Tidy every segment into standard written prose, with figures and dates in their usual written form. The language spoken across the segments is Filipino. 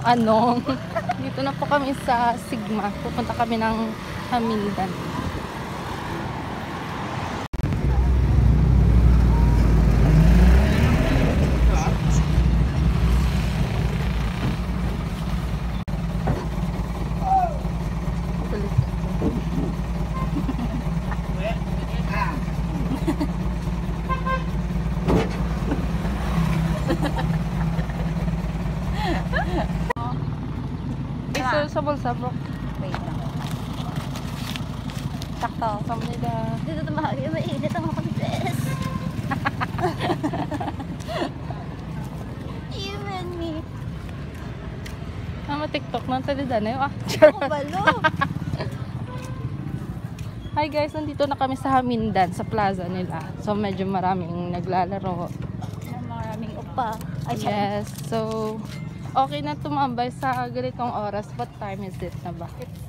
Anong. Dito na po kami sa Sigma. Pupunta kami ng Hamindan. Sa bulsa, bro. Wait lang. Sakto. Samnida. Dito na mainit ang mga bes. Even me. TikTok na salida na yun. Ako balo. Hi guys, nandito na kami sa Hamindan, sa plaza nila. So medyo maraming naglalaro. Maraming upa. Yes, so okay na tumambay sa ganitong oras. What time is it na ba? It's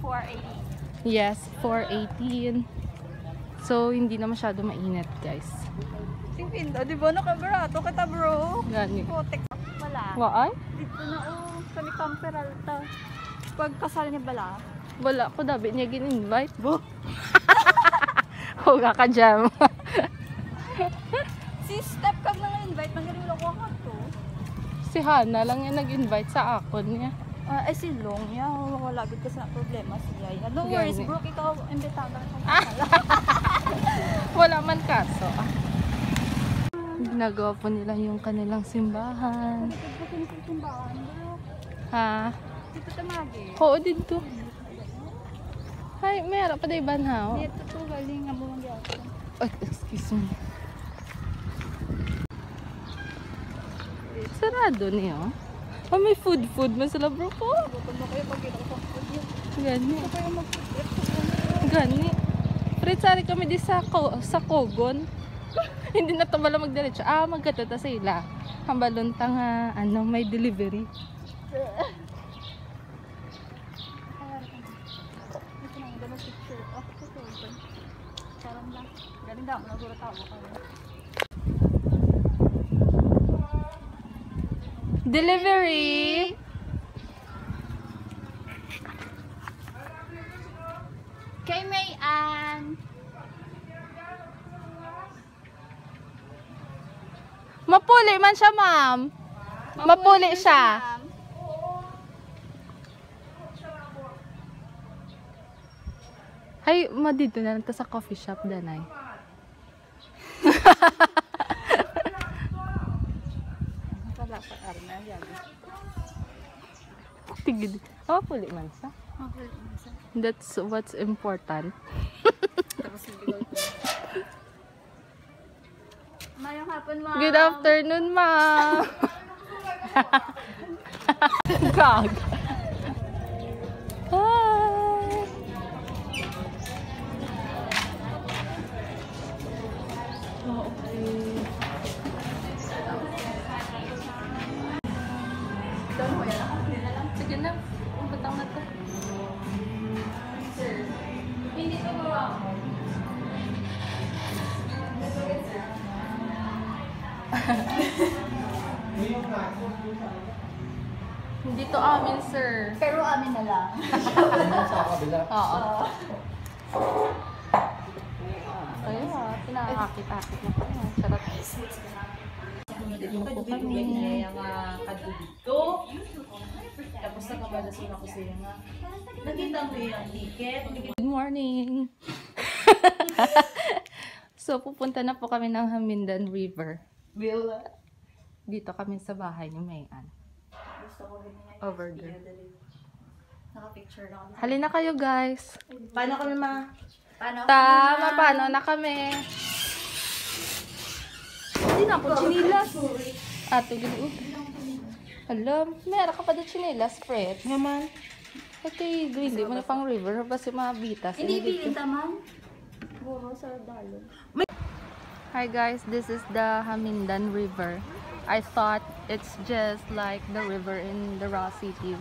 4:18. Yes, 4:18. So hindi na masyado mainit guys. Singpinda, di ba nakabarato kita bro? Gani. Putek. Wala. Waay? Dito na sa ni Camperalta. Pagkasal niya bala. Wala ko dabi niya gin-invite. Bo. Huwag ka jam. Si Step kag nang invite magaling ko ka to. Si Hana lang yung nag-invite sa akon niya. Ay si Long ya, wala gid kasi na problema siya. No worries bro, ikaw imbitahan ka. Wala man kaso. Ginagawa po nila yung kanilang simbahan. Ha? Dito tamagi. Oo, dito. Hay, meron pa day banhaw. Dito to galing amo man gyapon. Ay, excuse me. Sarado niyo. Oh, may food man sila bro ko. Gutom na kayo pag kita ko food. Gani. Ito kayo mag-trip. Gani. Fred, sari kami di sa Kogon. Hindi na tabala magdiretso. Magkatata sa ila. Hambalon tanga, may delivery. Delivery! Kay Mayan. Mapuli man siya, ma'am. Mapuli siya. Ay, dito na lang ta sa coffee shop, danay. Wala pa arna yan. Tigid. Mapuli man siya. That's what's important. Tapos bigay ko. Mayong hapon, ma'am. Good afternoon, ma'am. Gag. Hi. Okay. Sige na. Patang na to. Hindi ko Hindi to amin, sir. Pero amin na lang. Sa kabila. Oo. Ayun, pinakakit-akit na po. Sarap. Dito po kami. Tapos nakabalasin ako sa iyo nga. Nakita mo yung ticket. Good morning. So, pupunta na po kami ng Hamindan River. Dito kami sa bahay ni Mayan. Gusto ko rin yan. Over there. Naka-picture lang. Halina kayo, guys. Paano kami Tama, paano na kami? Hindi na ako chinilas. Ato, gano'n. Alam, meron ka pa din chinilas, Fred. naman? Okay, hindi mo na pang river. Basta mga bitas. Hindi bilin taman. Buro sa dalo. Hi guys, this is the Hamindan River. I thought it's just like the river in the Raw City,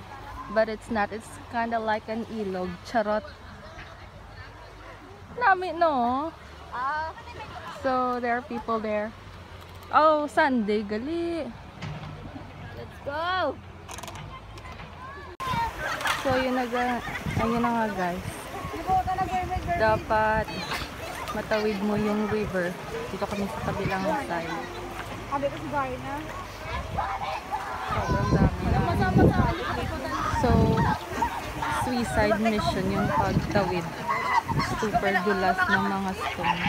but it's not. It's kind of like an ilog. Charot. Nami, no? So there are people there. Oh, Sunday, gali. Let's go! So, ayun na nga guys. Dapat matawid mo yung river. Dito kami sa kabilang side. Sabi ko si Gary na. Sobrang dami na. So, suicide mission yung pagtawid. Super dulas ng mga stone.